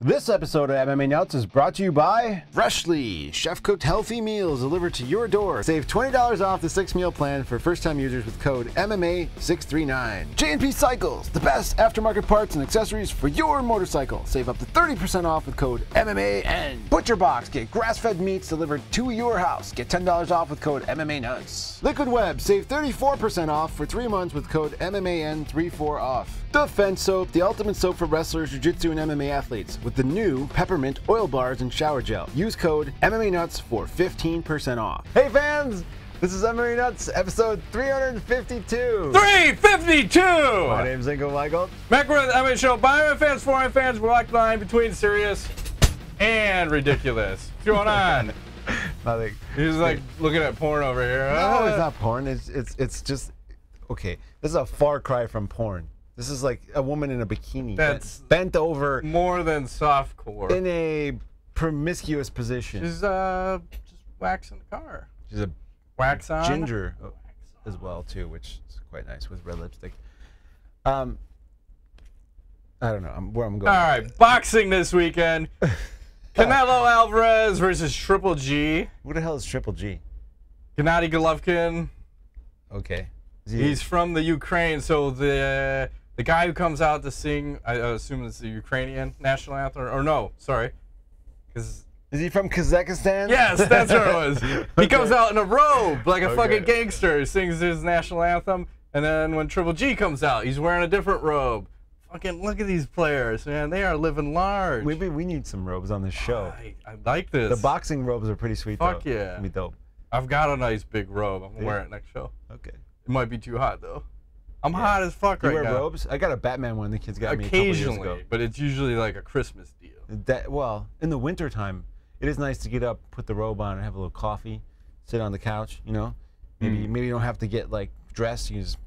This episode of MMA Nuts is brought to you by Freshly, chef-cooked healthy meals delivered to your door. Save $20 off the 6-meal plan for first-time users with code MMA639. J&P Cycles, the best aftermarket parts and accessories for your motorcycle. Save up to 30% off with code MMAN. Butcher Box, get grass-fed meats delivered to your house. Get $10 off with code MMA Nuts. Liquid Web, save 34% off for 3 months with code MMAN34OFF. Defense Soap, the ultimate soap for wrestlers, jiu-jitsu, and MMA athletes, with the new peppermint oil bars and shower gel. Use code MMA Nuts for 15% off. Hey fans, this is MMA Nuts, episode 352. 352! My name's Ingo Weigel. Back with the MMA show by MMA fans, for MMA fans. We're like the line between serious and ridiculous. What's going on? Nothing. He's like looking at porn over here. No, it's not porn. It's just okay. This is a far cry from porn. This is like a woman in a bikini that's bent over more than softcore in a promiscuous position. She's just waxing the car. She's a wax on ginger as well too, which is quite nice with red lipstick. I don't know where I'm going. All right, boxing this weekend. Canelo Alvarez versus Triple G. Who the hell is Triple G? Gennady Golovkin. Okay. He's from the Ukraine, so the guy who comes out to sing, I assume it's the Ukrainian national anthem, or no, sorry. Is he from Kazakhstan? Yes, that's where it was. He Okay. comes out in a robe, like a fucking gangster, sings his national anthem, and then when Triple G comes out, he's wearing a different robe. Fucking look at these players, man. They are living large. Maybe we need some robes on this show. I like this. The boxing robes are pretty sweet, Fuck though. yeah. Be dope. I've got a nice big robe. I'm going to wear it next show. Okay. It might be too hot, though. I'm hot as fuck right now. You wear robes? I got a Batman one the kids got me a couple years ago. Occasionally, but it's usually like a Christmas deal. Well, in the wintertime, it is nice to get up, put the robe on, and have a little coffee, sit on the couch, you know? Maybe you don't have to get, like, dressed. You just,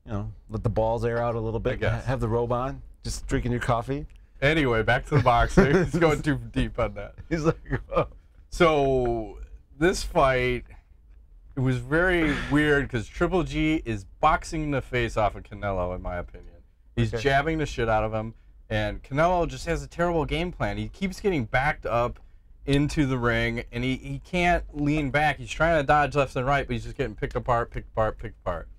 you know, let the balls air out a little bit. Have the robe on, just drinking your coffee. Anyway, back to the boxing. It's going too deep on that. He's like, oh. So, this fight... It was very weird because Triple G is boxing the face off of Canelo, in my opinion. He's jabbing the shit out of him, and Canelo just has a terrible game plan. He keeps getting backed up into the ring, and he can't lean back. He's trying to dodge left and right, but he's just getting picked apart, picked apart, picked apart.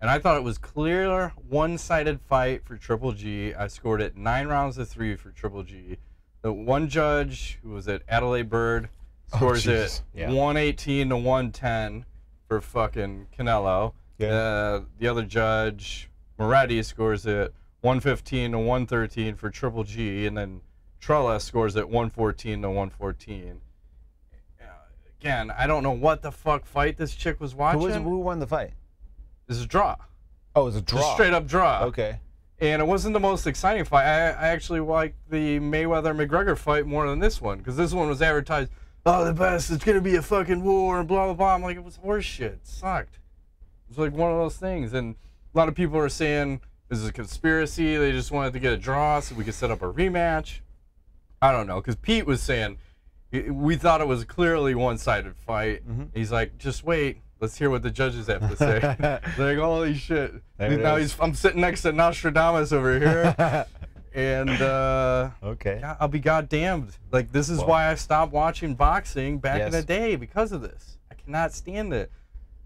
And I thought it was clear one-sided fight for Triple G. I scored it 9 rounds to 3 for Triple G. The one judge, who was at Adelaide Bird, scores it 118 to 110 for fucking Canelo. Yeah. The other judge, Moretti, scores it 115 to 113 for Triple G, and then Trella scores it 114 to 114. Again, I don't know what the fuck fight this chick was watching. Who won the fight? This is a draw. Oh, it was a draw. Just straight up draw. Okay. And it wasn't the most exciting fight. I actually liked the Mayweather-McGregor fight more than this one, because this one was advertised, oh, the best, it's going to be a fucking war, and blah, blah, blah. I'm like, it was horse shit. It sucked. It was like one of those things. And a lot of people are saying this is a conspiracy. They just wanted to get a draw so we could set up a rematch. I don't know, because Pete was saying, we thought it was clearly a one-sided fight. He's like, just wait. Let's hear what the judges have to say. They're like, holy shit. Now I'm sitting next to Nostradamus over here. And God, I'll be goddamned. Like, this is why I stopped watching boxing back in the day, because of this. I cannot stand it.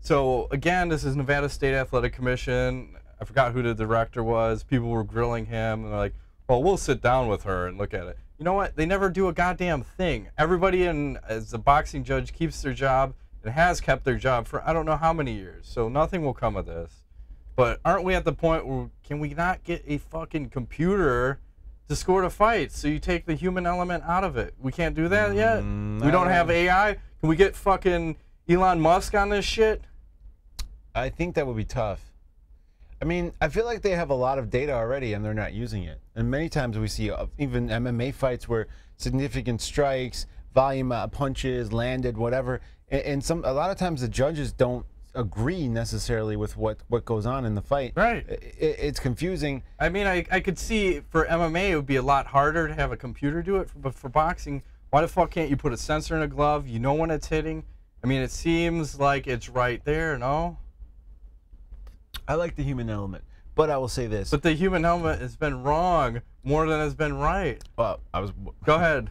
So again, this is Nevada State Athletic Commission. I forgot who the director was. People were grilling him, and they're like, well, we'll sit down with her and look at it. You know what? They never do a goddamn thing. Everybody as a boxing judge keeps their job and has kept their job for I don't know how many years. So nothing will come of this. But aren't we at the point where can we not get a fucking computer to score the fight? So you take the human element out of it. We can't do that yet? We don't have AI? Can we get fucking Elon Musk on this shit? I think that would be tough. I mean, I feel like they have a lot of data already and they're not using it. And many times we see even MMA fights where significant strikes, volume punches, landed, whatever. And a lot of times the judges don't agree necessarily with what goes on in the fight. Right. It's confusing. I mean, I could see for MMA it would be a lot harder to have a computer do it, but for boxing, why the fuck can't you put a sensor in a glove? You know when it's hitting. I mean, it seems like it's right there, no? I like the human element, but I will say this. But the human element has been wrong more than has been right. Well, Go ahead.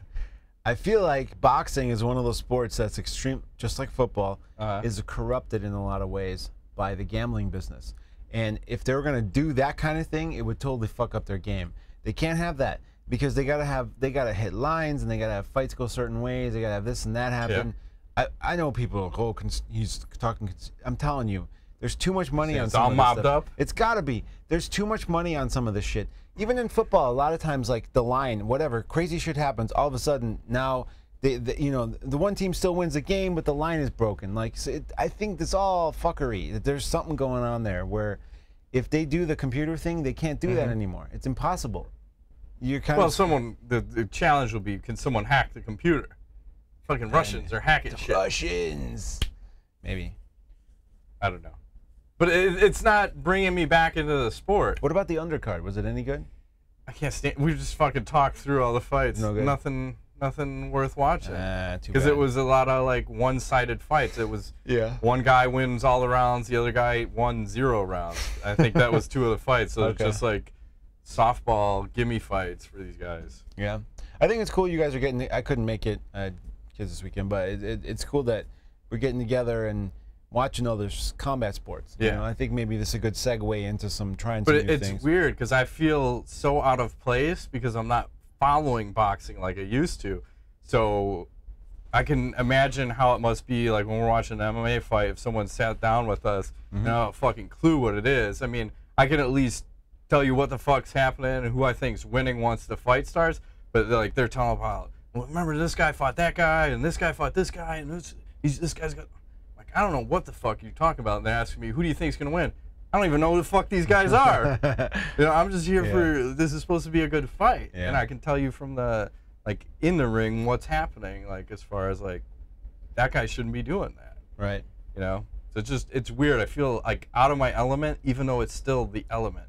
I feel like boxing is one of those sports that's extreme, just like football, is corrupted in a lot of ways by the gambling business. And if they were going to do that kind of thing, it would totally fuck up their game. They can't have that because they gotta hit lines and they gotta have fights go certain ways. They gotta have this and that happen. Yeah. I know people go, he's talking. I'm telling you, there's too much money on some of this stuff. It's all mobbed up. It's gotta be. There's too much money on some of this shit. Even in football, a lot of times, like the line, whatever, crazy shit happens. All of a sudden, now, the one team still wins the game, but the line is broken. Like, so I think it's all fuckery. There's something going on there where, if they do the computer thing, they can't do that anymore. It's impossible. You're kind of the challenge will be, can someone hack the computer? Fucking Russians are hacking shit. Russians, maybe. I don't know. But it's not bringing me back into the sport. What about the undercard? Was it any good? I can't stand. We just fucking talked through all the fights. No good. Nothing worth watching. Because it was a lot of like one-sided fights. It was one guy wins all the rounds, the other guy won 0 rounds. I think that was 2 of the fights. So it's just like softball gimme fights for these guys. Yeah, I think it's cool you guys are getting. I couldn't make it kids this weekend, but it's cool that we're getting together and watching other combat sports. You know, I think maybe this is a good segue into trying some new things. But it's weird because I feel so out of place because I'm not following boxing like I used to. So I can imagine how it must be like when we're watching an MMA fight, if someone sat down with us and I don't fucking clue what it is. I mean, I can at least tell you what the fuck's happening and who I think's winning once the fight starts. But they're telling about, well, remember this guy fought that guy and this guy fought this guy and this guy's got. I don't know what the fuck you're talking about. And they're asking me, who do you think's gonna win? I don't even know who the fuck these guys are. I'm just here for, this is supposed to be a good fight. And I can tell you from the, like, in the ring what's happening, like, as far as, like, that guy shouldn't be doing that. Right. You know? So it's weird. I feel, like, out of my element, even though it's still the element.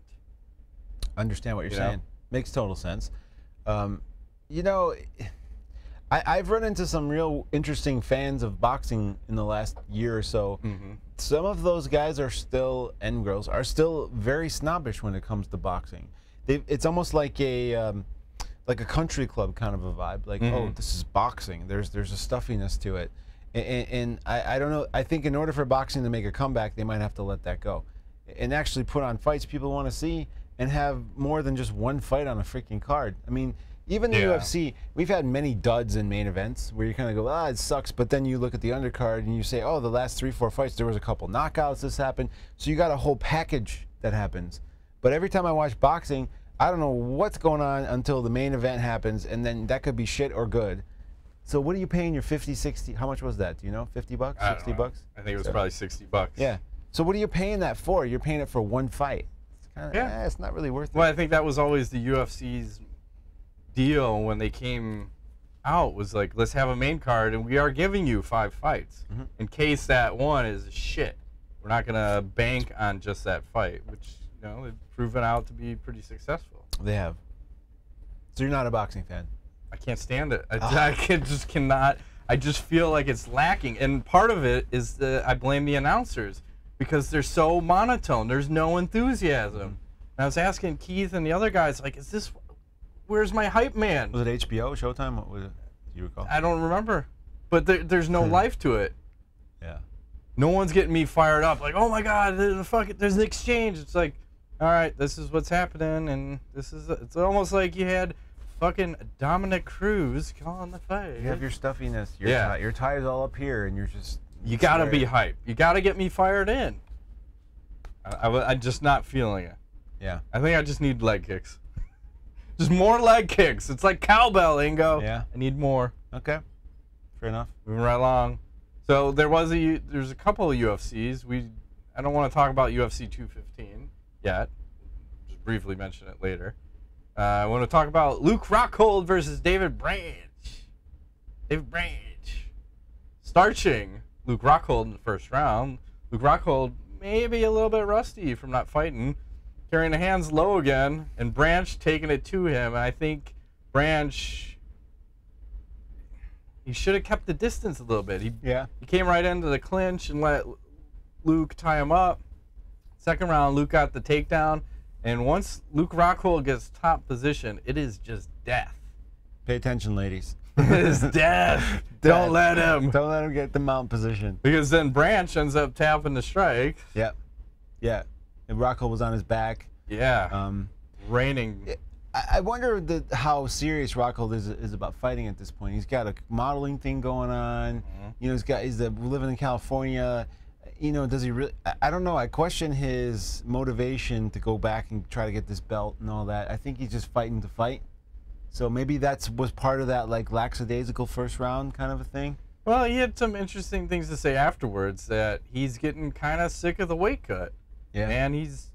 I understand what you're saying. Makes total sense. You know, I've run into some real interesting fans of boxing in the last year or so. Some of those guys are still, and girls, are still very snobbish when it comes to boxing. It's almost like a country club kind of a vibe. Like, oh, this is boxing. There's a stuffiness to it. And I don't know. I think in order for boxing to make a comeback, they might have to let that go. And actually put on fights people want to see and have more than just one fight on a freaking card. I mean, even the UFC, we've had many duds in main events where you kind of go, it sucks, but then you look at the undercard and you say, oh, the last 3-4 fights, there was a couple knockouts, this happened. So you got a whole package that happens. But every time I watch boxing, I don't know what's going on until the main event happens, and then that could be shit or good. So what are you paying your 50, 60, how much was that? Do you know, 50 bucks, 60 bucks? I think it was probably 60 bucks. Yeah. So what are you paying that for? You're paying it for one fight. It's kind of, it's not really worth it. Well, I think that was always the UFC's deal when they came out, was like, let's have a main card and we are giving you 5 fights in case that one is shit. We're not gonna bank on just that fight, which, you know, they've proven out to be pretty successful. They have. So you're not a boxing fan? I can't stand it. I just cannot. I just feel like it's lacking, and part of it is I blame the announcers because they're so monotone. There's no enthusiasm. And I was asking Keith and the other guys, like, is this? Where's my hype man? Was it HBO, Showtime? What was it? Do you recall? I don't remember. But there's no life to it. Yeah. No one's getting me fired up. Like, oh my God, there's an exchange. It's like, all right, this is what's happening, and it's almost like you had fucking Dominic Cruz calling the fight. You have your stuffiness. Your tie's all up here, and you're just. You gotta be hype. You gotta get me fired in. I'm just not feeling it. Yeah. I think I just need leg kicks. Just more leg kicks. It's like cowbell, Ingo. Yeah. I need more. Okay. Fair enough. Moving right along. So there's a couple of UFCs. I don't want to talk about UFC 215 yet. Just briefly mention it later. I want to talk about Luke Rockhold versus David Branch. David Branch. Starching Luke Rockhold in the first round. Luke Rockhold maybe a little bit rusty from not fighting. Carrying the hands low again, and Branch taking it to him. And I think Branch, he should have kept the distance a little bit. He came right into the clinch and let Luke tie him up. Second round, Luke got the takedown, And once Luke Rockhold gets top position, it is just death. Pay attention, ladies. It is death. Don't let him. Don't let him get the mount position. Because then Branch ends up tapping the strike. Yep. Yeah. And Rockhold was on his back. Yeah. Raining. I wonder how serious Rockhold is about fighting at this point. He's got a modeling thing going on. You know, he's living in California. You know, does he really? I don't know. I question his motivation to go back and try to get this belt and all that. I think he's just fighting to fight. So maybe was part of that like lackadaisical first round kind of a thing. Well, he had some interesting things to say afterwards, that he's getting kind of sick of the weight cut. Yeah. And he's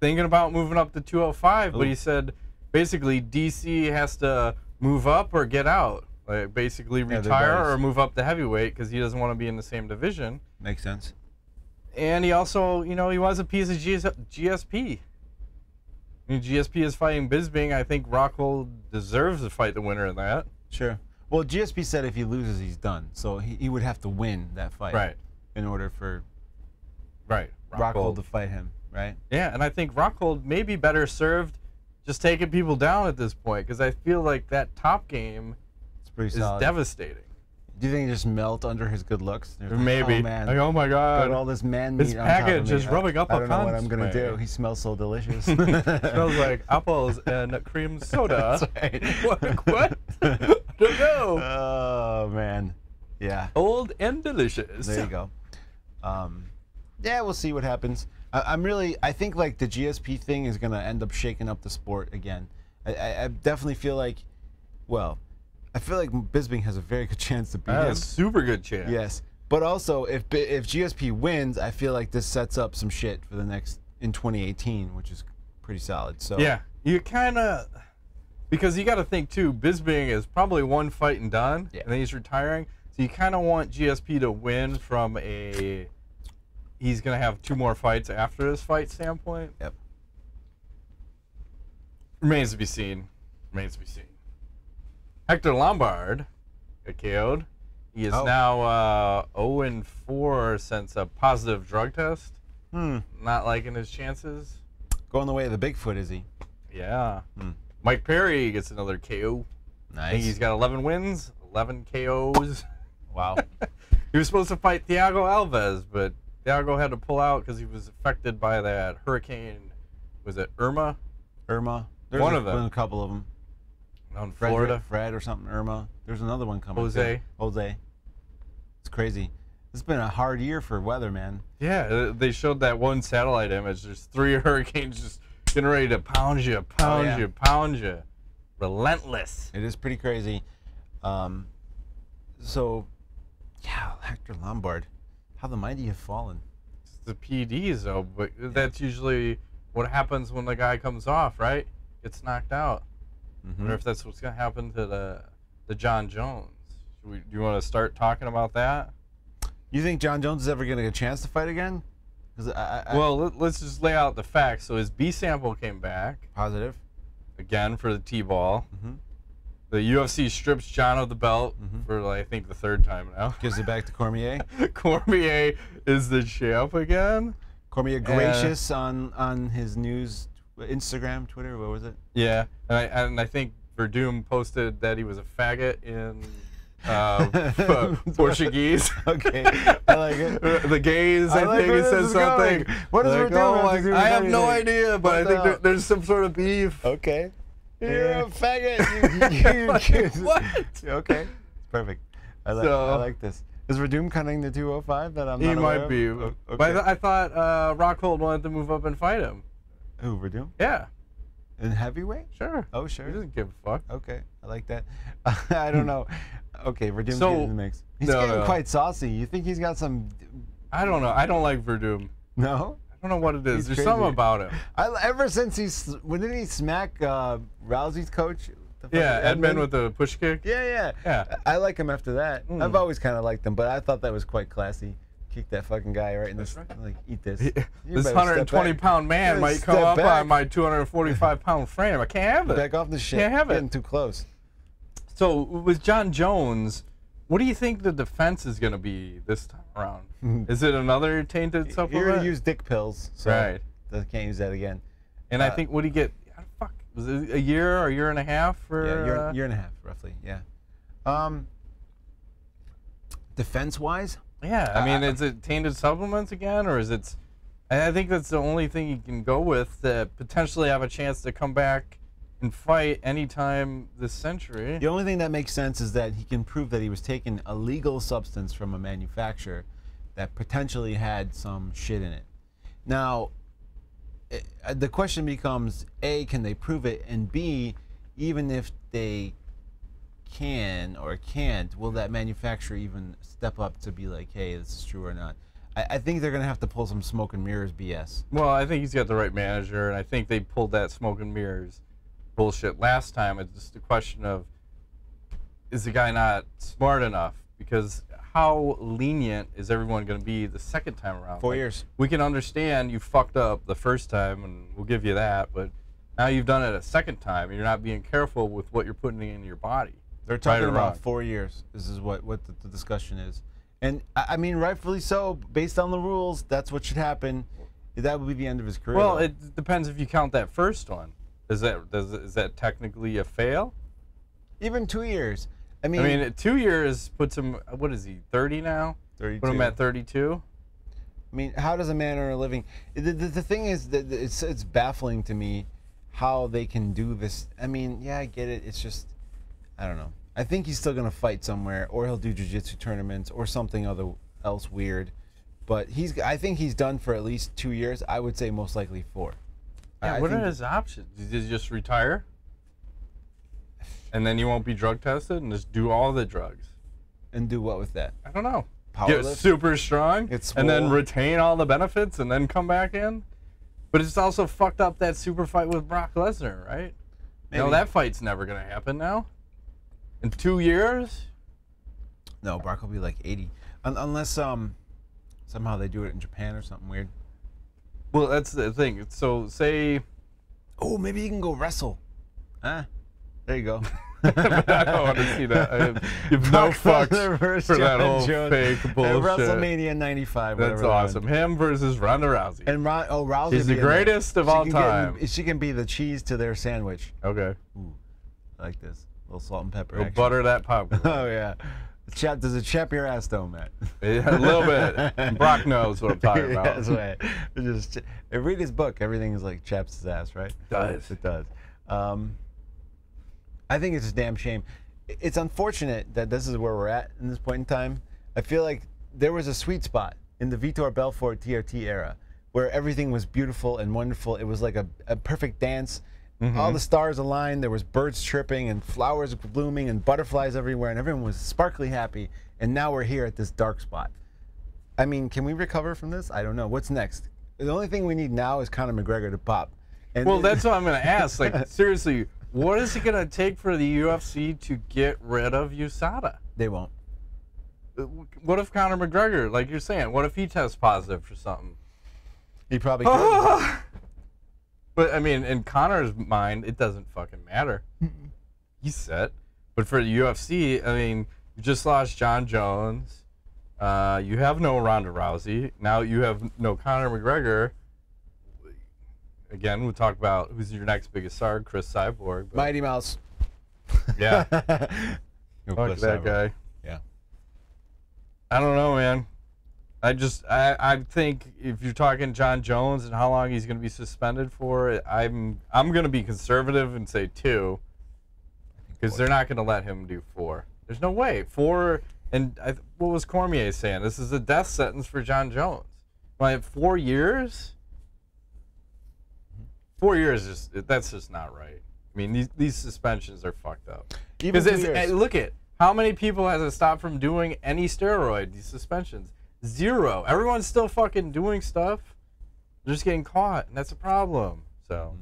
thinking about moving up to 205, but he said basically DC has to move up or get out. Like basically retire or move up to heavyweight because he doesn't want to be in the same division. Makes sense. And he also, you know, he wants a piece of GSP. I mean, GSP is fighting Bisping. I think Rockhold deserves to fight the winner of that. Sure. Well, GSP said if he loses, he's done. So he would have to win that fight. Right. In order for Rockhold to fight him, right? Yeah, and I think Rockhold may be better served just taking people down at this point because I feel like that top game is devastating. Do you think he just melt under his good looks? Maybe. Oh, man. Like, oh my God. Got all this man meat this package is rubbing up I don't know what I'm going to do. He smells so delicious. Smells like apples and cream soda. That's right. What? I don't know. Oh, man. Yeah. Old and delicious. There you go. Yeah, we'll see what happens. I think like the GSP thing is going to end up shaking up the sport again. I definitely feel like, well, I feel like Bisping has a very good chance to beat him. A super good chance. Yes, but also if GSP wins, I feel like this sets up some shit for the next in 2018, which is pretty solid. So yeah, you kind of because you got to think too. Bisping is probably one fight and done, and then he's retiring. So you kind of want GSP to win from a he's gonna have 2 more fights after this fight standpoint. Yep. Remains to be seen. Remains to be seen. Hector Lombard got KO'd. He is now 0-4 since a positive drug test. Not liking his chances. Going the way of the Bigfoot, is he? Yeah. Mike Perry gets another KO. Nice. I think he's got 11 wins, 11 KOs. Wow. He was supposed to fight Thiago Alves, but Thiago had to pull out because he was affected by that hurricane. Was it Irma? Irma. There's one of them. A couple of them. In Florida. Fred or something, Irma. There's another one coming. Jose. Jose. It's crazy. It's been a hard year for weather, man. Yeah, they showed that one satellite image. There's 3 hurricanes just getting ready to pound you, pound you. Relentless. It is pretty crazy. So, yeah, Hector Lombard. How the mighty have fallen. It's the PEDs, though, but that's usually what happens when the guy comes off, right? Gets knocked out. I wonder if that's what's going to happen to the Jon Jones. Do you want to start talking about that? You think Jon Jones is ever going to get a chance to fight again? Well, let's just lay out the facts. So his B Sample came back. Positive. Again for the T-Bol. The UFC strips Jon of the belt for, I think, the 3rd time now. Gives it back to Cormier. Cormier is the champ again. Cormier gracious on his news, Instagram, Twitter, what was it? Yeah, and I think Verdum posted that he was a faggot in Portuguese. Okay, I like it. The gays, I think he said something. What is Verdum? I have no idea, but I think there's some sort of beef. Okay. You're a faggot. What? Okay, perfect. I like this. Is Verdum cutting the 205 that I'm not aware of? He might be. Okay. But I thought Rockhold wanted to move up and fight him. Who, Verdum? Yeah. In heavyweight? Sure. Oh, sure. He doesn't give a fuck. Okay, I like that. I don't know. Okay, Verdum's getting in the mix. He's getting quite saucy. You think he's got some... I don't know. I don't like Verdum. No? I don't know what it is. There's something about him. Ever since when did he smack Rousey's coach? Yeah, Edmund with the push kick. Yeah. I like him after that. I've always kind of liked him, but I thought that was quite classy. Kick that fucking guy right in this. Like, eat this. This 120-pound man might come up on my 245-pound frame. I can't have it. Back off the shit. Can't have it. Getting too close. So with Jon Jones, what do you think the defense is going to be this time around? Is it another tainted supplement? You're going to use dick pills, so right. I can't use that again. And I think, what did he get? Fuck, was it a year or a year and a half for? Yeah, year and a half, roughly, yeah. Defense-wise? Yeah, I mean, is it tainted supplements again, or is it... I think that's the only thing you can go with to potentially have a chance to come back and fight anytime this century. The only thing that makes sense is that he can prove that he was taking a legal substance from a manufacturer that potentially had some shit in it. Now, the question becomes, A, can they prove it? And B, even if they can or can't, will that manufacturer even step up to be like, hey, this is true or not? I think they're going to have to pull some smoke and mirrors BS. Well, I think he's got the right manager, and I think they pulled that smoke and mirrors bullshit last time. It's just a question of, is the guy not smart enough? Because how lenient is everyone going to be the second time around? 4 years. We can understand you fucked up the first time, and we'll give you that, but now you've done it a second time, and you're not being careful with what you're putting in your body. They're talking about 4 years. This is what the discussion is. And, I mean, rightfully so. Based on the rules, that's what should happen. That would be the end of his career. Well, it depends if you count that first one. Is that technically a fail? Even 2 years. I mean, 2 years puts him, what is he, 30 now? 32. Put him at 32? I mean, how does a man earn a living? The thing is that it's baffling to me how they can do this. I mean, yeah, I get it. It's just, I don't know. I think he's still going to fight somewhere, or he'll do jiu-jitsu tournaments or something else weird. But I think he's done for at least 2 years. I would say most likely 4. Yeah, what are his options? Does he just retire? And then you won't be drug tested and just do all the drugs? And do what with that? I don't know. Powerlift? Get super strong and then retain all the benefits and then come back in? But it's also fucked up that super fight with Brock Lesnar, right? Maybe. No, that fight's never going to happen now. In 2 years? No, Brock will be like 80. Unless somehow they do it in Japan or something weird. Well, that's the thing. So, say... Oh, maybe he can go wrestle. There you go. I don't want to see that. I have no fucks for that whole fake bullshit. WrestleMania 95. That's awesome. Him versus Ronda Rousey. And Rousey. She's the greatest of all time. She can be the cheese to their sandwich. Okay. Ooh, I like this. A little salt and pepper. We'll butter that popcorn. Oh, yeah. Does it chap your ass, though, Matt? Yeah, a little bit. Brock knows what I'm talking about. Yeah, that's right. Read his book. Everything is like chaps his ass, right? It does. It does. I think it's a damn shame. It's unfortunate that this is where we're at in this point in time. I feel like there was a sweet spot in the Vitor Belfort TRT era where everything was beautiful and wonderful. It was like a perfect dance. All the stars aligned. There was birds chirping and flowers blooming and butterflies everywhere, and everyone was sparkly happy. And now we're here at this dark spot. I mean, can we recover from this? I don't know. What's next? The only thing we need now is Conor McGregor to pop. And well, that's what I'm going to ask. Like, seriously, what is it going to take for the UFC to get rid of USADA? They won't. What if Conor McGregor, like you're saying, what if he tests positive for something? He probably could. But, I mean, in Conor's mind, it doesn't fucking matter. He's set. But for the UFC, I mean, you just lost Jon Jones. You have no Ronda Rousey. Now you have no Conor McGregor. Again, we'll talk about who's your next biggest star, Chris Cyborg. But Mighty Mouse. Yeah. Fuck that guy. Yeah. I don't know, man. I think if you're talking Jon Jones and how long he's going to be suspended for, I'm going to be conservative and say 2, because they're not going to let him do 4. There's no way 4. And what was Cormier saying? This is a death sentence for Jon Jones. Like 4 years. 4 years that's just not right. I mean, these suspensions are fucked up. Because look at how many people has it stopped from doing any steroid? These suspensions. 0. Everyone's still fucking doing stuff. They're just getting caught, and that's a problem. So,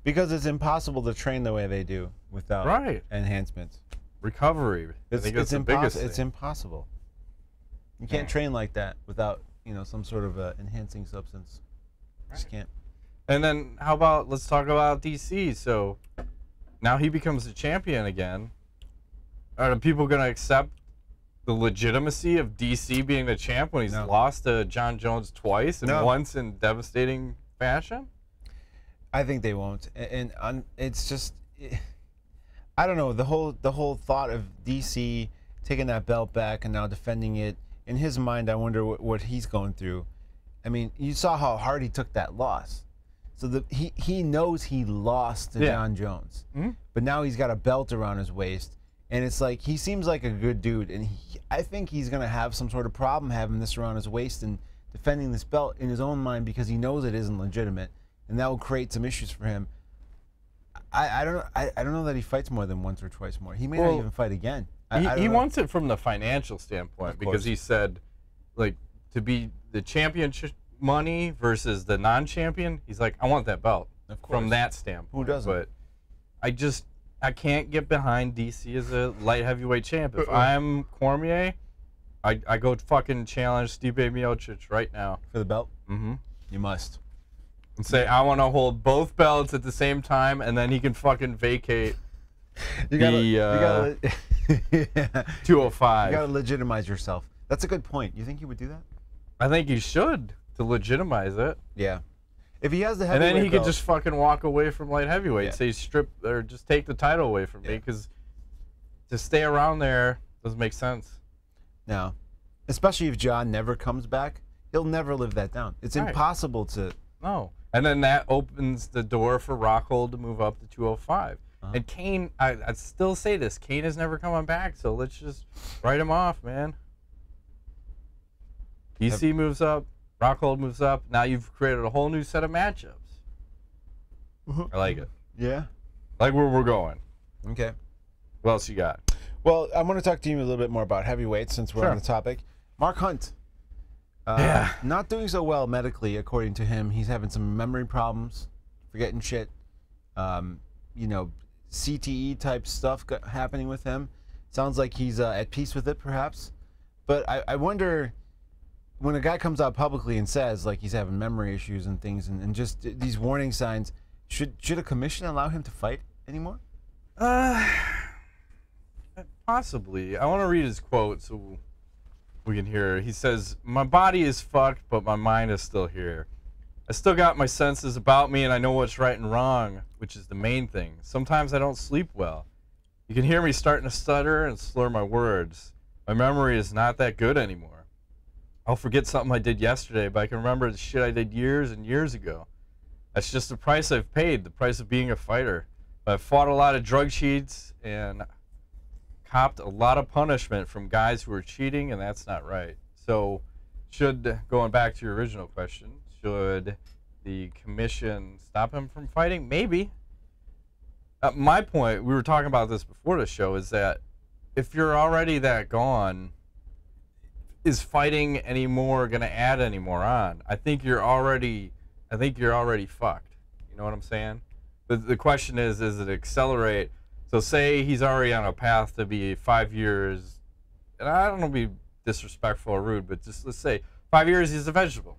because it's impossible to train the way they do without enhancements. Recovery. I think that's the biggest thing. It's impossible. You can't train like that without, some sort of enhancing substance. Just can't. And then how about, let's talk about DC. So now he becomes a champion again. Are the people going to accept the legitimacy of DC being the champ when he's lost to Jon Jones twice and once in devastating fashion? I think they won't, and it's just, I don't know, the whole thought of DC taking that belt back and now defending it. In his mind, I wonder what he's going through. I mean, you saw how hard he took that loss. So he knows he lost to Jon Jones, but now he's got a belt around his waist, and it's like he seems like a good dude, and I think he's gonna have some sort of problem having this around his waist and defending this belt in his own mind because he knows it isn't legitimate, and that will create some issues for him. I don't know that he fights more than once or twice more. He may not even fight again. He wants it from the financial standpoint because he said, like, to be the championship money versus the non-champion, he's like, I want that belt from that standpoint. Who doesn't? But I can't get behind DC as a light heavyweight champ. If I'm Cormier, I go fucking challenge Stipe Miocic right now. For the belt? Mm-hmm. You must. And say, I want to hold both belts at the same time, and then he can fucking vacate you gotta 205. You gotta legitimize yourself. That's a good point. You think he would do that? I think he should, to legitimize it. Yeah. If he has the heavyweight and then he belt, could just fucking walk away from light heavyweight, say strip, or just take the title away from me, because to stay around there doesn't make sense. No. Especially if Jon never comes back, he'll never live that down. It's impossible to... No. And then that opens the door for Rockhold to move up to 205. And Kane, I'd still say this, Kane is never coming back, so let's just write him off, man. DC moves up, Rockhold moves up. Now you've created a whole new set of matchups. I like it. Yeah? I like where we're going. Okay. What else you got? Well, I want to talk to you a little bit more about heavyweights since we're on the topic. Mark Hunt. Not doing so well medically, according to him. He's having some memory problems, forgetting shit. You know, CTE type stuff happening with him. Sounds like he's at peace with it, perhaps. But I wonder, when a guy comes out publicly and says like he's having memory issues and things, and just these warning signs, should a commission allow him to fight anymore? Possibly. I want to read his quote so we can hear it. He says, "My body is fucked, but my mind is still here. I still got my senses about me, and I know what's right and wrong, which is the main thing. Sometimes I don't sleep well. You can hear me starting to stutter and slur my words. My memory is not that good anymore. I'll forget something I did yesterday, but I can remember the shit I did years and years ago. That's just the price I've paid, the price of being a fighter. But I've fought a lot of drug cheats and copped a lot of punishment from guys who are cheating, and that's not right." So, going back to your original question, should the commission stop him from fighting? Maybe. My point, we were talking about this before the show, is that if you're already that gone, is fighting anymore going to add any more on? I think you're already fucked. You know what I'm saying? The question is it accelerate? So say he's already on a path to be 5 years, and I don't want to be disrespectful or rude, but just let's say 5 years he's a vegetable.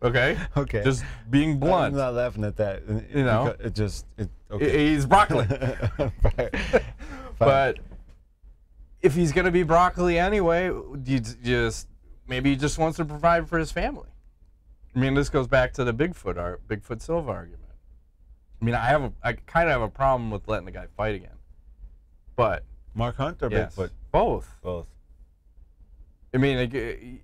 Okay? Okay. Just being blunt. I'm not laughing at that. You know? Okay. He's broccoli. But if he's going to be broccoli anyway, maybe he just wants to provide for his family. I mean, this goes back to the Bigfoot Silva argument. I mean, I kind of have a problem with letting the guy fight again. But Mark Hunt or Bigfoot? Both. Both. I mean,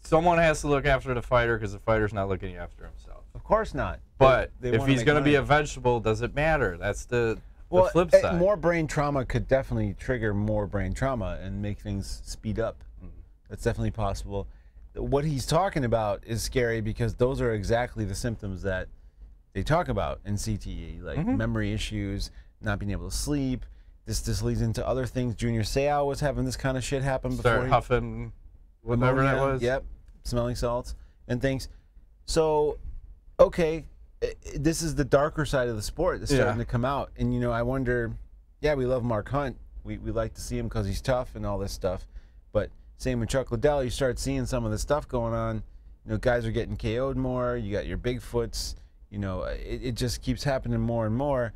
someone has to look after the fighter because the fighter's not looking after himself. Of course not. But if he's going to be a vegetable, does it matter? That's the flip side. More brain trauma could definitely trigger more brain trauma and make things speed up. That's definitely possible. What he's talking about is scary because those are exactly the symptoms that they talk about in CTE, like memory issues, not being able to sleep. This leads into other things. Junior Seau was having this kind of shit happen before. Start huffing, whatever that was. Yep, smelling salts and things. So, okay, this is the darker side of the sport that's starting to come out. And, you know, I wonder, we love Mark Hunt. We like to see him because he's tough and all this stuff. But same with Chuck Liddell, you start seeing some of the stuff going on. You know, guys are getting KO'd more. You got your Bigfoots. You know, it just keeps happening more and more.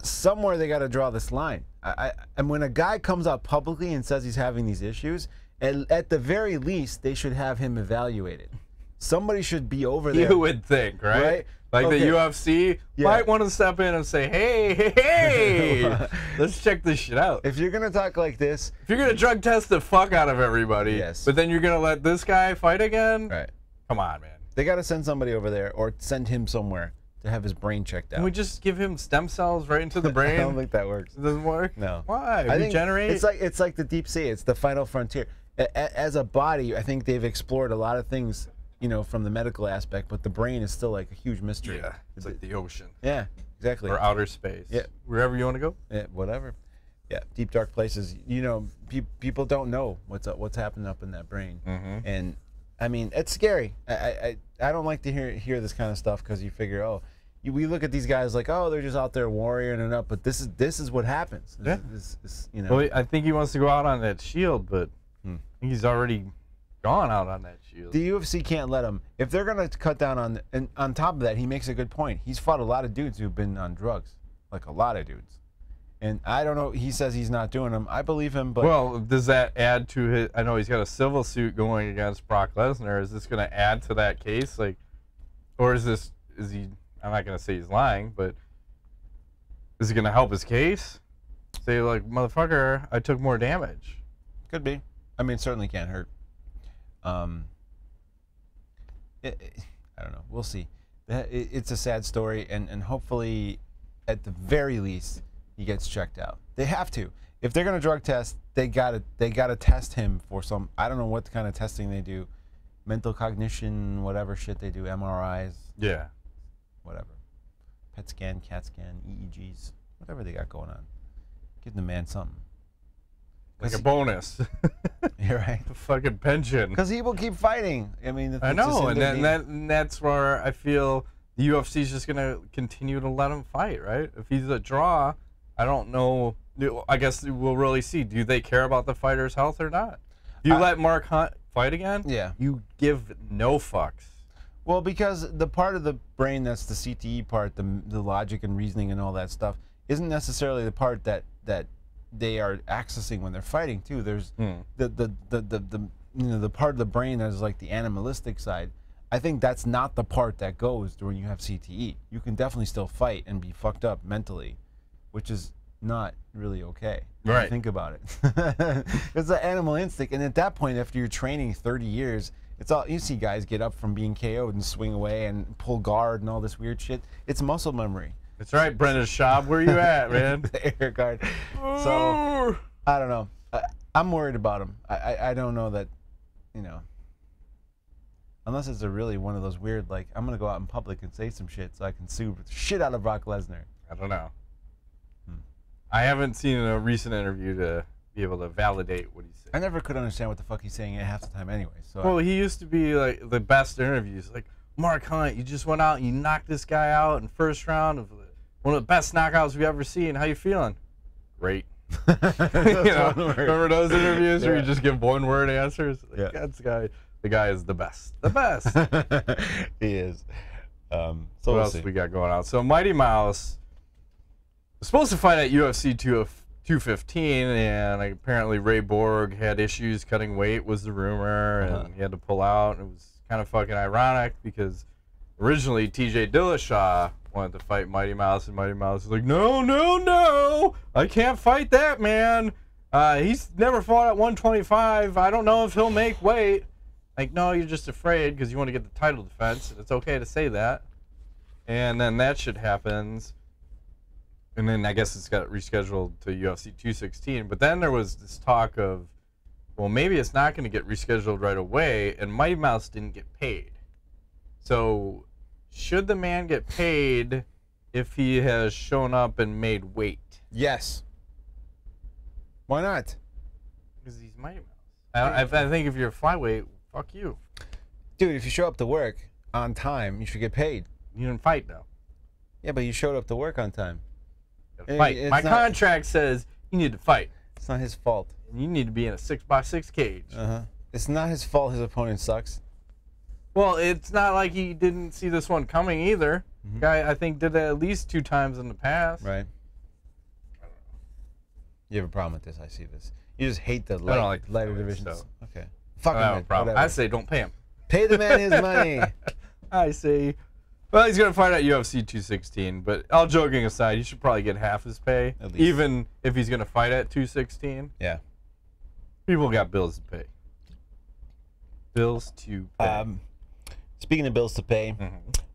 Somewhere they got to draw this line. And when a guy comes out publicly and says he's having these issues, at the very least, they should have him evaluated. Somebody should be over there. You would think, right? Like the UFC might want to step in and say, hey, let's check this shit out. If you're going to talk like this. If you're going to drug test the fuck out of everybody, but then you're going to let this guy fight again? Right. Come on, man. They got to send somebody over there or send him somewhere to have his brain checked out. Can we just give him stem cells right into the brain? I don't think that works. It doesn't work? No. Why? I think Regenerate? it's like the deep sea. It's the final frontier. As a body, I think they've explored a lot of things, you know, from the medical aspect, but the brain is still like a huge mystery. Yeah, it's like the ocean. Yeah, exactly. Or outer space. Yeah. Wherever you want to go. Yeah, whatever. Yeah, deep dark places. You know, people don't know what's happening up in that brain, and I mean, it's scary. I don't like to hear this kind of stuff because you figure, oh, we look at these guys like, oh, they're just out there warrioring it up, but this is what happens. This, you know. Well, I think he wants to go out on that shield, but I think he's already gone out on that shield. The UFC can't let him. If they're gonna cut down on, and on top of that, he makes a good point. He's fought a lot of dudes who've been on drugs, like a lot of dudes. And I don't know. He says he's not doing them. I believe him, but well, does that add to his? I know he's got a civil suit going against Brock Lesnar. Is this going to add to that case, like, or is he? I'm not going to say he's lying, but is it going to help his case? Say like, motherfucker, I took more damage. Could be. I mean, it certainly can't hurt. I don't know. We'll see. It's a sad story, and hopefully, at the very least, he gets checked out. They have to. If they're gonna drug test, they gotta test him for some. I don't know what kind of testing they do, mental cognition, whatever shit they do, MRIs. Yeah. Whatever. PET scan, CAT scan, EEGs, whatever they got going on. Give the man something. Like a bonus. You're right. A fucking pension. Because he will keep fighting. I mean, I know, and that's where I feel the UFC is just gonna continue to let him fight, right? If he's a draw, I don't know. I guess we'll really see. Do they care about the fighter's health or not? Do you let Mark Hunt fight again? Yeah. You give no fucks. Well, because the part of the brain that's the CTE part, the logic and reasoning and all that stuff, isn't necessarily the part that they are accessing when they're fighting too. There's the you know, the part of the brain that is like the animalistic side. I think that's not the part that goes when you have CTE. You can definitely still fight and be fucked up mentally, which is not really okay. Right. Think about it. It's an animal instinct, and at that point, after you're training 30 years, it's all you see guys get up from being KO'd and swing away and pull guard and all this weird shit. It's muscle memory. That's right, Brendan Schaub. Where you at, man? The air guard. So I don't know. I'm worried about him. I don't know that, you know. Unless it's a really one of those weird, like, I'm going to go out in public and say some shit so I can sue the shit out of Brock Lesnar. I don't know. I haven't seen a recent interview to be able to validate what he's saying. I never could understand what the fuck he's saying at half the time anyway. So well, he used to be, like, the best interviews. Like, Mark Hunt, you just went out and you knocked this guy out in first round of one of the best knockouts we've ever seen. How you feeling? Great. You know, remember those interviews where you just give one-word answers? Like, that's the guy is the best. The best. He is. So what else we got going on? So Mighty Mouse was supposed to fight at UFC 215, and apparently Ray Borg had issues cutting weight, was the rumor, and he had to pull out. It was kind of fucking ironic because originally TJ Dillashaw wanted to fight Mighty Mouse, and Mighty Mouse was like, no, no, no, I can't fight that man. He's never fought at 125. I don't know if he'll make weight. Like, no, you're just afraid because you want to get the title defense, and it's okay to say that. And then that shit happens, and then I guess it's got rescheduled to UFC 216. But then there was this talk of, well, maybe it's not going to get rescheduled right away, and Mighty Mouse didn't get paid. So should the man get paid if he has shown up and made weight? Yes. Why not? Because he's Mighty Mouse. I think if you're a flyweight, fuck you. Dude, if you show up to work on time, you should get paid. You didn't fight, though. Yeah, but you showed up to work on time. Fight. My contract says you need to fight. It's not his fault. And you need to be in a 6x6 cage. It's not his fault his opponent sucks. Well, it's not like he didn't see this one coming either. Guy, I think, did it at least 2 times in the past. Right. You have a problem with this, I see this. You just hate the lighter divisions. So. Okay. Fuck him. Problem. I say don't pay him. Pay the man his money. I say Well, he's going to fight at UFC 216, but all joking aside, he should probably get half his pay, At least. even if he's going to fight at 216. Yeah. People got bills to pay. Bills to pay. Speaking of bills to pay,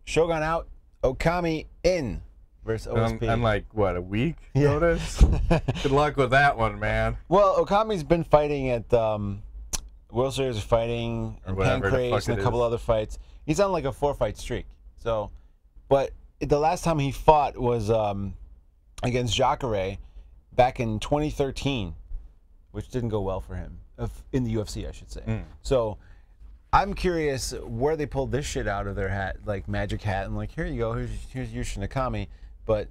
Shogun out, Okami in versus OSP. And like, what, a week notice? Good luck with that one, man. Well, Okami's been fighting at World Series of Fighting, and Pancrase, and a couple other fights. He's on like a 4-fight streak. So, but the last time he fought was against Jacare back in 2013, which didn't go well for him, in the UFC, I should say. So, I'm curious where they pulled this shit out of their hat, like magic hat, and like, here you go, here's your Okami. But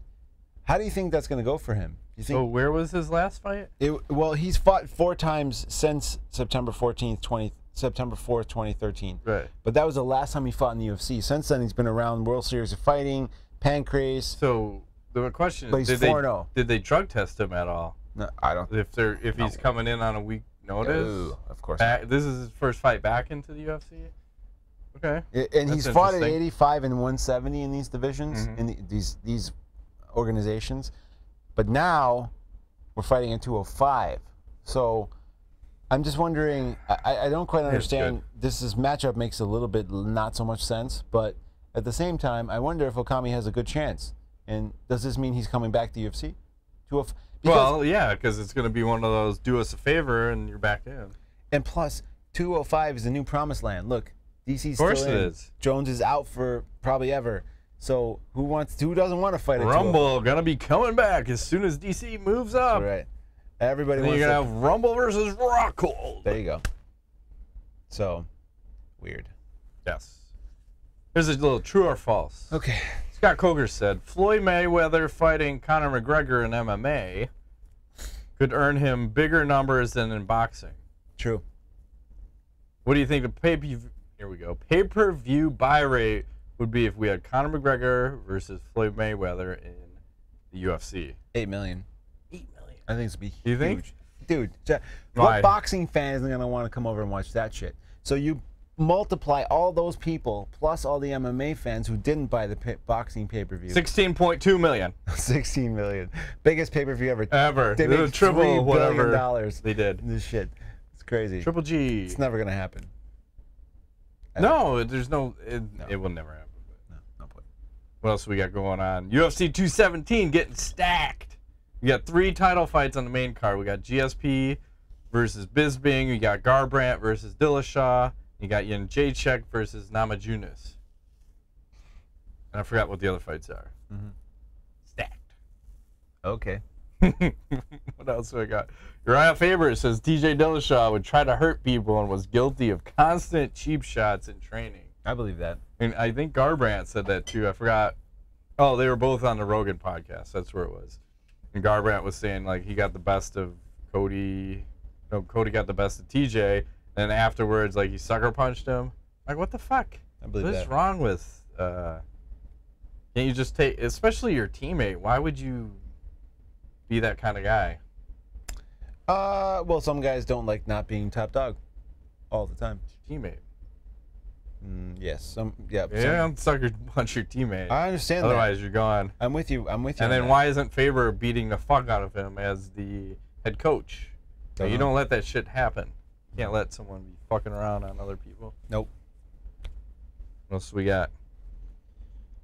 how do you think that's going to go for him? You think, so where was his last fight? Well, he's fought 4 times since September 4th, 2013. Right. But that was the last time he fought in the UFC. Since then, he's been around World Series of Fighting, Pancrase. So the question but is, he's did they drug test him at all? No, I don't. If he's coming in on a week notice? No, of course not. This is his first fight back into the UFC? Okay. And he's fought at 85 and 170 in these divisions, in these organizations. But now we're fighting at 205. So I'm just wondering, I don't quite understand. This matchup makes a little bit not so much sense, but at the same time, I wonder if Okami has a good chance. And does this mean he's coming back to UFC? Well, yeah, because it's going to be one of those do us a favor and you're back in. And plus, 205 is the new promised land. Look, DC's still in. Of course it is. Jones is out for probably ever. So who doesn't want to fight at Rumble going to be coming back as soon as DC moves up. That's right. Everybody wants to... You're going to have Rumble versus Rockhold. There you go. So, weird. Yes. Here's a little true or false. Okay. Scott Coker said, Floyd Mayweather fighting Conor McGregor in MMA could earn him bigger numbers than in boxing. True. What do you think the pay-per-view buy rate would be if we had Conor McGregor versus Floyd Mayweather in the UFC? 8 million. 8 million. I think it's be huge. You think? Dude, what boxing fan isn't going to want to come over and watch that shit? So you multiply all those people plus all the MMA fans who didn't buy the boxing pay-per-view. 16.2 million. 16 million. Biggest pay-per-view ever. Ever. They made triple $3 whatever billion. They did. This shit. It's crazy. Triple G. It's never going to happen. No, there's no, it will never happen. No point. What else we got going on? UFC 217 getting stacked. We got 3 title fights on the main card. We got GSP versus Bisping. We got Garbrandt versus Dillashaw. You got Jędrzejczyk versus Namajunas. And I forgot what the other fights are. Stacked. Okay. What else do I got? Uriah Faber says TJ Dillashaw would try to hurt people and was guilty of constant cheap shots in training. I believe that. And I think Garbrandt said that too. I forgot. Oh, they were both on the Rogan podcast. That's where it was. And Garbrandt was saying like he got the best of Cody. No, Cody got the best of TJ. And afterwards, like, he sucker punched him. Like, what the fuck? I believe that. What's wrong with, can't you just take, especially your teammate, why would you be that kind of guy? Well, some guys don't like not being top dog all the time. It's your teammate. Yes. Don't sucker punch your teammate. I understand Otherwise, you're gone. I'm with you. And then why isn't Faber beating the fuck out of him as the head coach? You don't let that shit happen. You can't let someone be fucking around on other people. Nope. What else we got?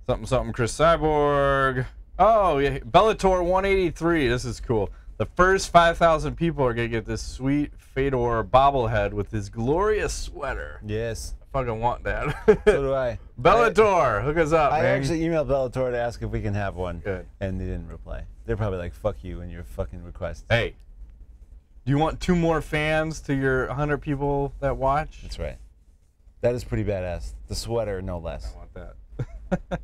Something Chris Cyborg. Oh, yeah. Bellator 183. This is cool. The first 5,000 people are going to get this sweet Fedor bobblehead with his glorious sweater. Yes. I fucking want that. So do I. Bellator, hook us up, man. I actually emailed Bellator to ask if we can have one. Good. And they didn't reply. They're probably like, fuck you and your fucking request. Hey. Do you want 2 more fans to your 100 people that watch? That's right. That is pretty badass. The sweater, no less. I want that. Let's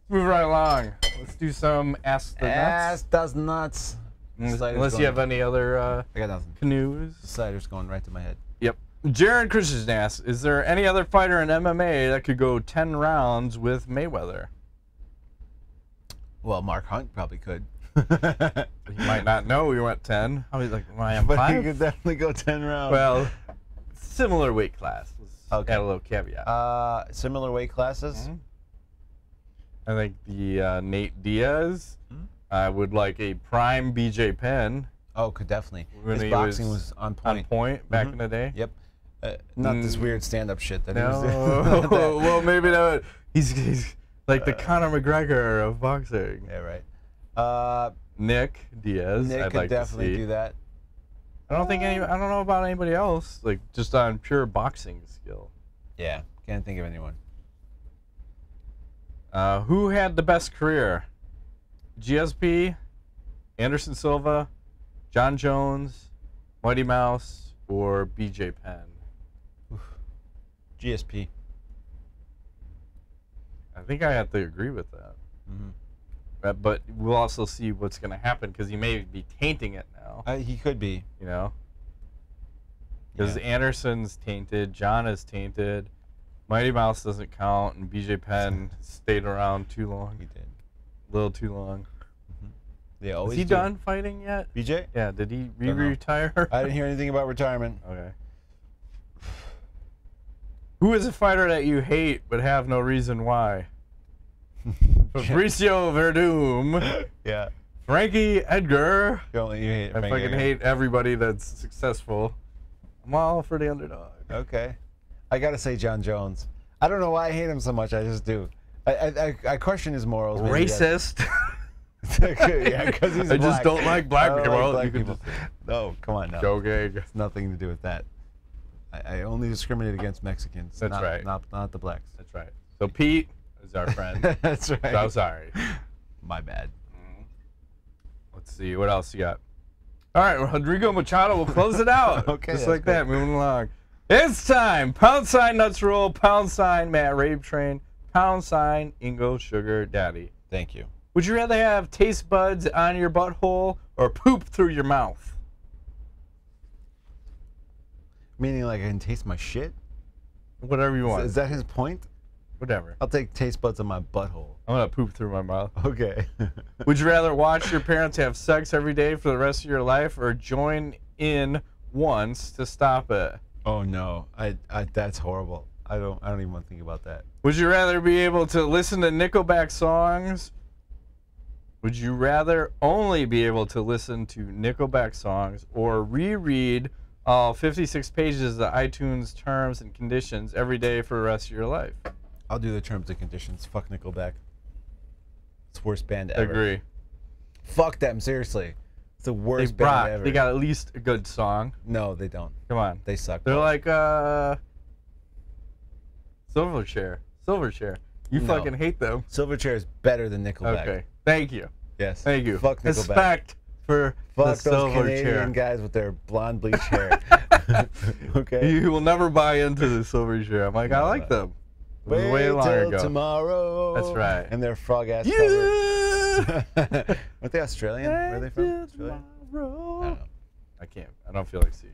move right along. Let's do some Ask the Nuts. Ask the Nuts. Unless you have any other I got nothing. Canoes. The cider's going right to my head. Yep. Jaron Christian asks, is there any other fighter in MMA that could go 10 rounds with Mayweather? Well, Mark Hunt probably could. He might not know we went 10. I was like, am I on 5? But he could definitely go 10 rounds. Well, similar weight class. Let's okay. add a little caveat. Similar weight classes? I think the Nate Diaz. I would like a prime BJ Penn. Oh, could definitely. When His boxing was on point. On point back in the day. Yep. Not this weird stand-up shit that he was No. doing. Well, maybe not. He's like the Conor McGregor of boxing. Yeah, right. Nick Diaz. Nick I'd could like definitely to see. do that. I don't know about anybody else. Like just on pure boxing skill. Yeah, can't think of anyone. Who had the best career? GSP, Anderson Silva, Jon Jones, Mighty Mouse, or BJ Penn? Oof. GSP. I think I have to agree with that. But we'll also see what's going to happen because he may be tainting it now. He could be. You know? Because Anderson's tainted, John is tainted, Mighty Mouse doesn't count, and BJ Penn stayed around too long. He did. A little too long. They always Is he done fighting yet? BJ? Yeah, did he retire? I didn't hear anything about retirement. Okay. Who is a fighter that you hate but have no reason why? Fabricio Verdum. Yeah. Frankie Edgar. You hate I fucking hate everybody that's successful. I'm all for the underdog. Okay. I gotta say Jon Jones. I don't know why I hate him so much. I just do. I question his morals. Racist. Yeah, because he's I black. just don't like black people. Like black You can people. No, come on now. Joking. It's nothing to do with that. I only discriminate against Mexicans. That's right. Not the blacks. That's right. So Pete is our friend. That's right. So I'm sorry. My bad. Let's see. What else you got? All right. Rodrigo Machado will close it out. Okay. Just like that. Moving along. It's time. Pound sign Nuts Roll. Pound sign Matt Rabe Train. Pound sign Ingo Sugar Daddy. Thank you. Would you rather have taste buds on your butthole or poop through your mouth? Meaning like I can taste my shit? Whatever you want. Is that his point? Whatever. I'll take taste buds on my butthole. I'm going to poop through my mouth. Okay. Would you rather watch your parents have sex every day for the rest of your life or join in once to stop it? Oh no. That's horrible. I don't even want to think about that. Would you rather be able to listen to Nickelback songs? Would you rather only be able to listen to Nickelback songs or reread all 56 pages of iTunes terms and conditions every day for the rest of your life? I'll do the terms and conditions. Fuck Nickelback. It's the worst band ever. Agree. Fuck them, seriously. It's the worst band ever. They got at least a good song. No, they don't. Come on. They suck. They're like Silverchair. Silverchair. You fucking hate them. Silverchair is better than Nickelback. Okay. Thank you. Yes. Thank you. Fuck Nickelback. Respect for Fuck the those Silverchair. Canadian guys with their blonde bleach hair. Okay. You will never buy into the Silverchair. I'm like, I like them. It was way long till ago. Tomorrow. That's right. And their frog ass Yeah. cover. Aren't they Australian? Where are they from? Australia? I don't know. I can't. I don't feel like seeing.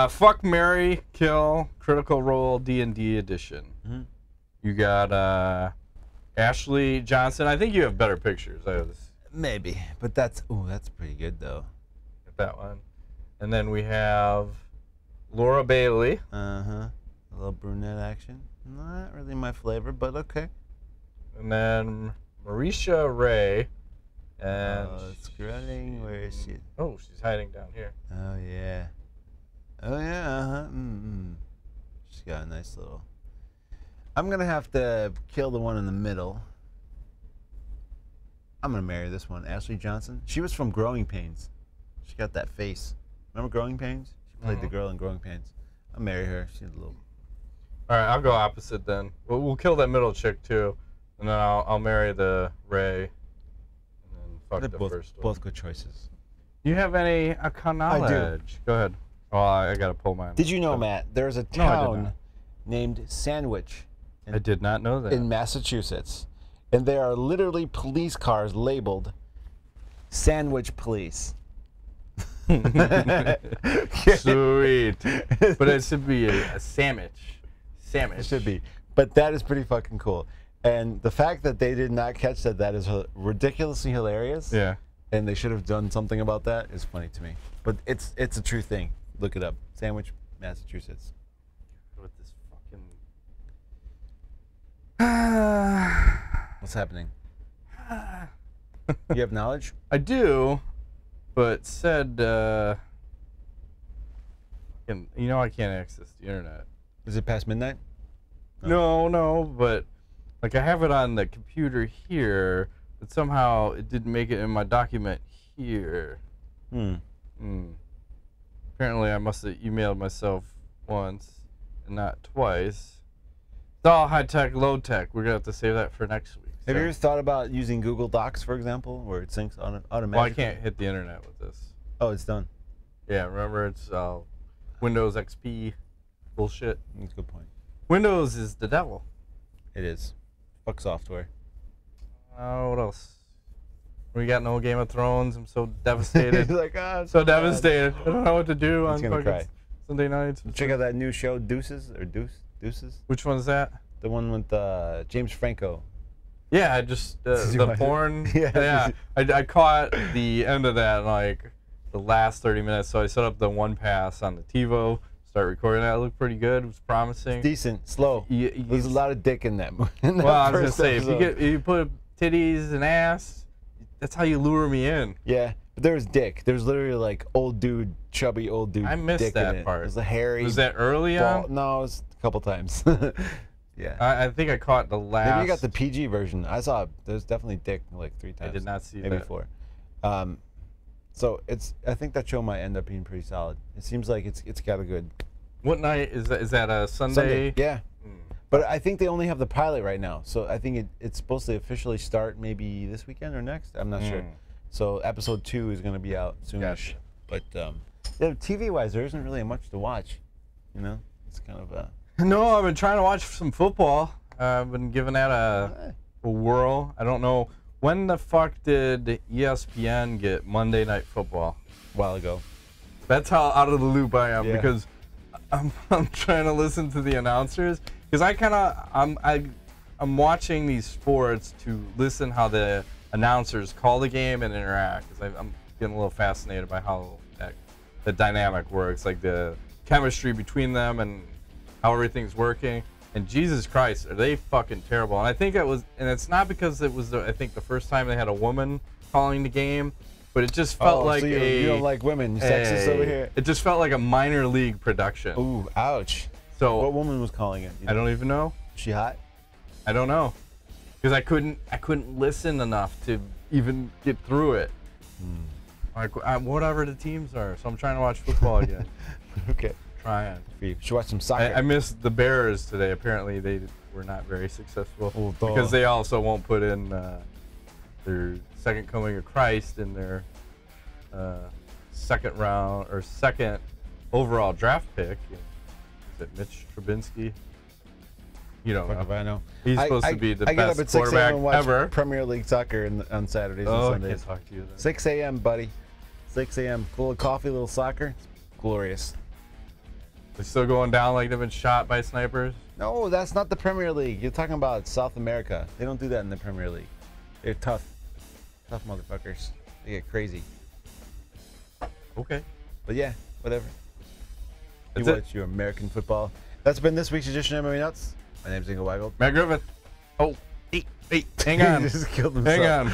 Fuck, marry, kill, Critical Role D&D edition. You got Ashley Johnson. I think you have better pictures. I have this. Maybe, but that's pretty good though. Get that one. And then we have Laura Bailey. A little brunette action. Not really my flavor, but okay. And then Marisha Ray. And scrolling. Where is she? Oh, she's hiding down here. Oh yeah. Oh yeah. She's got a nice little. I'm gonna have to kill the one in the middle. I'm gonna marry this one, Ashley Johnson. She was from Growing Pains. She got that face. Remember Growing Pains? She played the girl in Growing Pains. I'll marry her. She's a little. All right, I'll go opposite then. We'll kill that middle chick too, and then I'll marry the Ray. And then fuck the first one. Both good choices. You have any knowledge? I do. Go ahead. Oh, I gotta pull mine. Did you know, Matt? There's a town named Sandwich. I did not know that. In Massachusetts. And there are literally police cars labeled Sandwich Police. Sweet. But it should be a sandwich. Sandwich. It should be. But that is pretty fucking cool. And the fact that they did not catch that is ridiculously hilarious. Yeah. And they should have done something about that is funny to me. But it's a true thing. Look it up. Sandwich, Massachusetts. With this fucking... What's happening? You have knowledge? I do, but said, I can't access the internet. Is it past midnight? No, but like I have it on the computer here, but somehow it didn't make it in my document here. Apparently I must have emailed myself once and not twice. It's all high tech, low tech. We're gonna have to save that for next week. Have you ever thought about using Google Docs, for example, where it syncs automatically? Well, I can't hit the internet with this. Oh, it's done. Yeah, remember it's Windows XP bullshit. That's a good point. Windows is the devil. It is. Fuck software. What else? We got no Game of Thrones. I'm so devastated. He's like, ah, so devastated. I don't know what to do on fucking Sunday nights. Check out that new show, Deuces. Which one is that? The one with James Franco. Yeah, I just the porn. Yeah. I caught the end of that in like the last 30 minutes. So I set up the one pass on the TiVo. Start recording that. It looked pretty good. It was promising. It's decent, slow. There's a lot of dick in that movie. Well, I was gonna say if you put titties and ass, that's how you lure me in. Yeah, but there was dick. There's literally like old dude, chubby old dude. I missed dick that in it. part. It was a hairy. Was that early on? No, it was a couple times. Yeah. I think I caught the last. Maybe you got the PG version. I saw there's definitely dick like 3 times. I did not see maybe that. 4. So I think that show might end up being pretty solid. It seems like it's got a good. What night is that? Is that a Sunday? Yeah. But I think they only have the pilot right now, so I think it's supposed to officially start maybe this weekend or next. I'm not sure. So episode 2 is going to be out soonish. Gotcha. But yeah, TV-wise, there isn't really much to watch. You know, it's kind of a. No, I've been trying to watch some football. I've been giving that a whirl. I don't know when the fuck did ESPN get Monday Night Football? A while ago. That's how out of the loop I am because I'm trying to listen to the announcers because I'm watching these sports to listen how the announcers call the game and interact because I'm getting a little fascinated by how the dynamic works, like the chemistry between them and how everything's working. And Jesus Christ, are they fucking terrible. And I think it was, and it's not because it was, I think the first time they had a woman calling the game, but it just felt like so you don't like women, you're sexist over here. It just felt like a minor league production. Ooh, ouch. So what woman was calling it? I don't even know. Is she hot? I don't know. Because I couldn't listen enough to even get through it. Like whatever the teams are. So I'm trying to watch football again. Okay. Trying. You should watch some soccer. I missed the Bears today. Apparently they were not very successful because they also won't put in their second coming of Christ in their second round or second overall draft pick. Is it Mitch Trubinsky? You don't know. If I know. He's supposed to be the best I get up at 6 quarterback and watch ever. Premier League soccer on Saturdays and I Sundays. can't talk to you then. 6 a.m., buddy. 6 a.m. Full of coffee, little soccer. It's glorious. They're still going down like they've been shot by snipers? No, that's not the Premier League. You're talking about South America. They don't do that in the Premier League. They're tough. Tough motherfuckers. They get crazy. Okay. But yeah, whatever. That's you it. watch your American football. That's been this week's edition of MMA Nuts. My name's Ingo Weigel. Matt Griffith. Oh, hang on. He just killed himself. Hang on.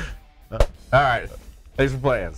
All right. Thanks for playing.